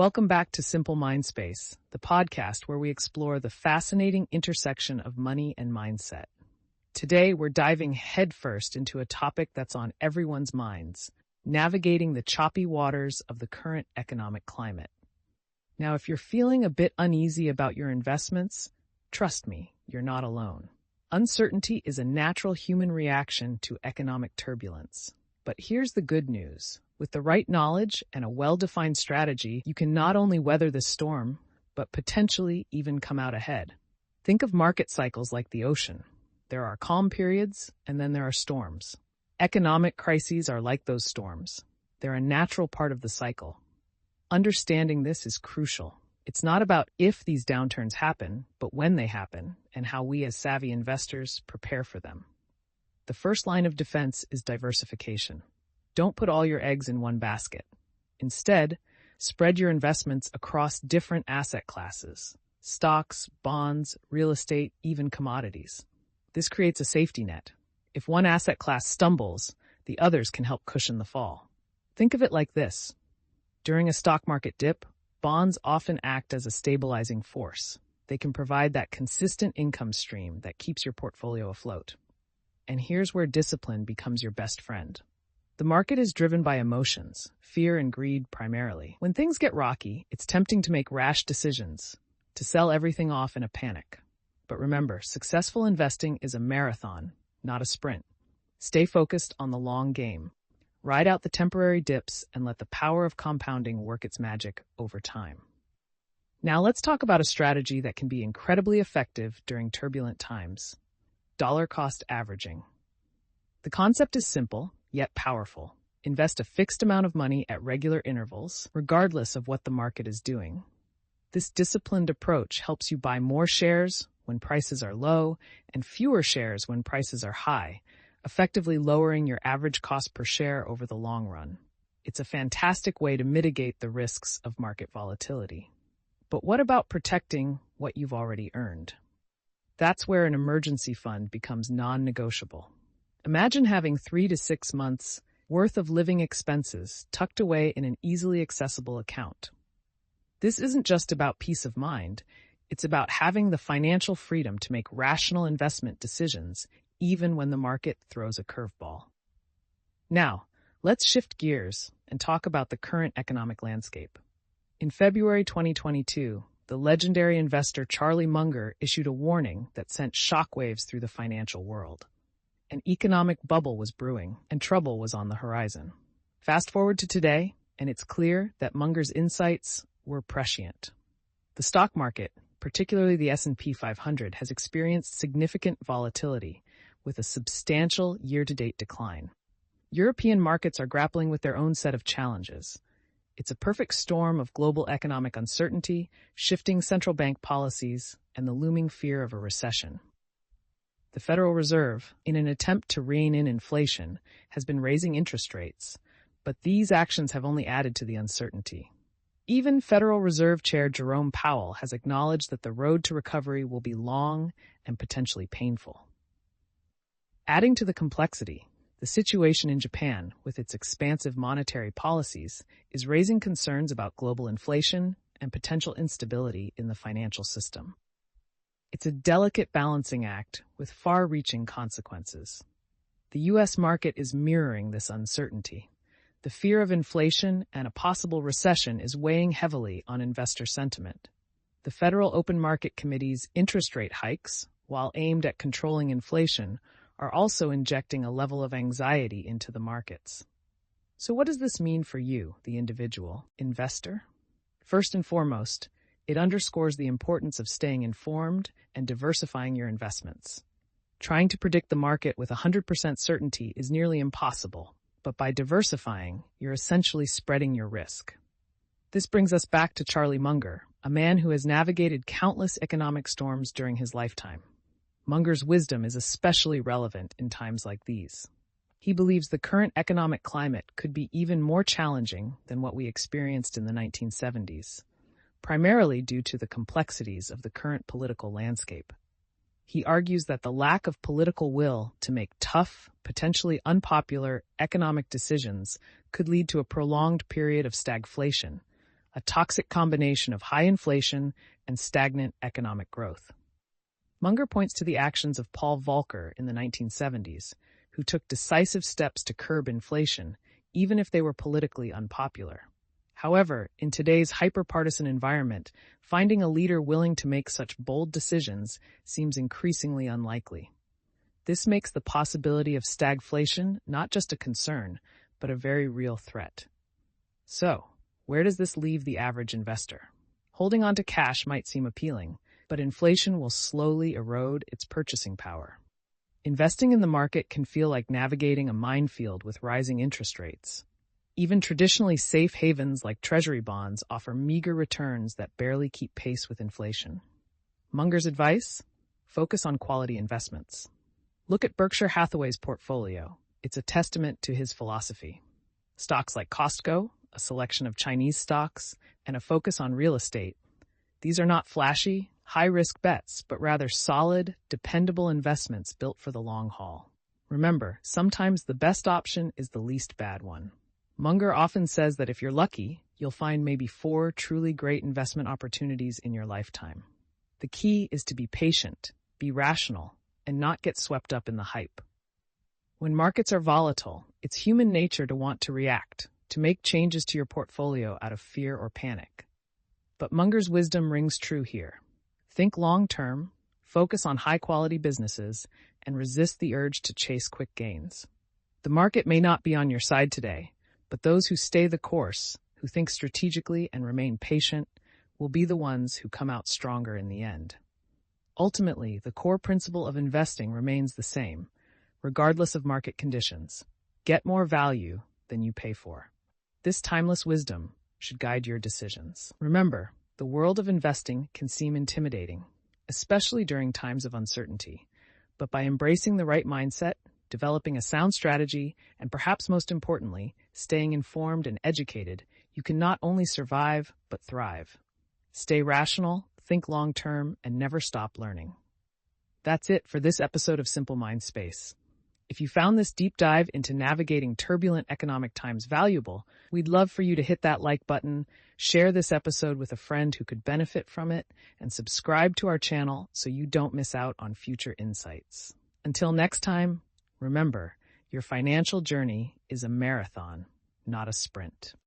Welcome back to Simple Mindspace, the podcast where we explore the fascinating intersection of money and mindset. Today, we're diving headfirst into a topic that's on everyone's minds, navigating the choppy waters of the current economic climate. Now, if you're feeling a bit uneasy about your investments, trust me, you're not alone. Uncertainty is a natural human reaction to economic turbulence. But here's the good news. With the right knowledge and a well-defined strategy, you can not only weather the storm, but potentially even come out ahead. Think of market cycles like the ocean. There are calm periods, and then there are storms. Economic crises are like those storms. They're a natural part of the cycle. Understanding this is crucial. It's not about if these downturns happen, but when they happen, and how we as savvy investors prepare for them. The first line of defense is diversification. Don't put all your eggs in one basket. Instead, spread your investments across different asset classes: stocks, bonds, real estate, even commodities. This creates a safety net. If one asset class stumbles, the others can help cushion the fall. Think of it like this. During a stock market dip, bonds often act as a stabilizing force. They can provide that consistent income stream that keeps your portfolio afloat. And here's where discipline becomes your best friend. The market is driven by emotions, fear and greed primarily. When things get rocky, it's tempting to make rash decisions, to sell everything off in a panic. But remember, successful investing is a marathon, not a sprint. Stay focused on the long game. Ride out the temporary dips and let the power of compounding work its magic over time. Now let's talk about a strategy that can be incredibly effective during turbulent times: dollar cost averaging. The concept is simple, yet powerful. Invest a fixed amount of money at regular intervals, regardless of what the market is doing. This disciplined approach helps you buy more shares when prices are low and fewer shares when prices are high, effectively lowering your average cost per share over the long run. It's a fantastic way to mitigate the risks of market volatility. But what about protecting what you've already earned? That's where an emergency fund becomes non-negotiable. Imagine having 3 to 6 months worth of living expenses tucked away in an easily accessible account. This isn't just about peace of mind. It's about having the financial freedom to make rational investment decisions, even when the market throws a curveball. Now, let's shift gears and talk about the current economic landscape. In February 2022, the legendary investor Charlie Munger issued a warning that sent shockwaves through the financial world. An economic bubble was brewing, and trouble was on the horizon. Fast forward to today, and it's clear that Munger's insights were prescient. The stock market, particularly the S&P 500, has experienced significant volatility, with a substantial year-to-date decline. European markets are grappling with their own set of challenges. It's a perfect storm of global economic uncertainty, shifting central bank policies, and the looming fear of a recession. The Federal Reserve, in an attempt to rein in inflation, has been raising interest rates, but these actions have only added to the uncertainty. Even Federal Reserve Chair Jerome Powell has acknowledged that the road to recovery will be long and potentially painful. Adding to the complexity, the situation in Japan, with its expansive monetary policies, is raising concerns about global inflation and potential instability in the financial system. It's a delicate balancing act with far-reaching consequences. The U.S. market is mirroring this uncertainty. The fear of inflation and a possible recession is weighing heavily on investor sentiment. The Federal Open Market Committee's interest rate hikes, while aimed at controlling inflation, are also injecting a level of anxiety into the markets. So what does this mean for you, the individual investor? First and foremost, it underscores the importance of staying informed and diversifying your investments. Trying to predict the market with 100% certainty is nearly impossible, but by diversifying, you're essentially spreading your risk. This brings us back to Charlie Munger, a man who has navigated countless economic storms during his lifetime. Munger's wisdom is especially relevant in times like these. He believes the current economic climate could be even more challenging than what we experienced in the 1970s. Primarily due to the complexities of the current political landscape. He argues that the lack of political will to make tough, potentially unpopular economic decisions could lead to a prolonged period of stagflation, a toxic combination of high inflation and stagnant economic growth. Munger points to the actions of Paul Volcker in the 1970s, who took decisive steps to curb inflation, even if they were politically unpopular. However, in today's hyper-partisan environment, finding a leader willing to make such bold decisions seems increasingly unlikely. This makes the possibility of stagflation not just a concern, but a very real threat. So, where does this leave the average investor? Holding on to cash might seem appealing, but inflation will slowly erode its purchasing power. Investing in the market can feel like navigating a minefield with rising interest rates. Even traditionally safe havens like treasury bonds offer meager returns that barely keep pace with inflation. Munger's advice? Focus on quality investments. Look at Berkshire Hathaway's portfolio. It's a testament to his philosophy. Stocks like Costco, a selection of Chinese stocks, and a focus on real estate. These are not flashy, high-risk bets, but rather solid, dependable investments built for the long haul. Remember, sometimes the best option is the least bad one. Munger often says that if you're lucky, you'll find maybe 4 truly great investment opportunities in your lifetime. The key is to be patient, be rational, and not get swept up in the hype. When markets are volatile, it's human nature to want to react, to make changes to your portfolio out of fear or panic. But Munger's wisdom rings true here. Think long-term, focus on high-quality businesses, and resist the urge to chase quick gains. The market may not be on your side today, but those who stay the course, who think strategically and remain patient, will be the ones who come out stronger in the end. Ultimately, the core principle of investing remains the same, regardless of market conditions. Get more value than you pay for. This timeless wisdom should guide your decisions. Remember, the world of investing can seem intimidating, especially during times of uncertainty. But by embracing the right mindset, developing a sound strategy, and perhaps most importantly, staying informed and educated, you can not only survive, but thrive. Stay rational, think long-term, and never stop learning. That's it for this episode of Simple Mind Space. If you found this deep dive into navigating turbulent economic times valuable, we'd love for you to hit that like button, share this episode with a friend who could benefit from it, and subscribe to our channel so you don't miss out on future insights. Until next time, remember, your financial journey is a marathon, not a sprint.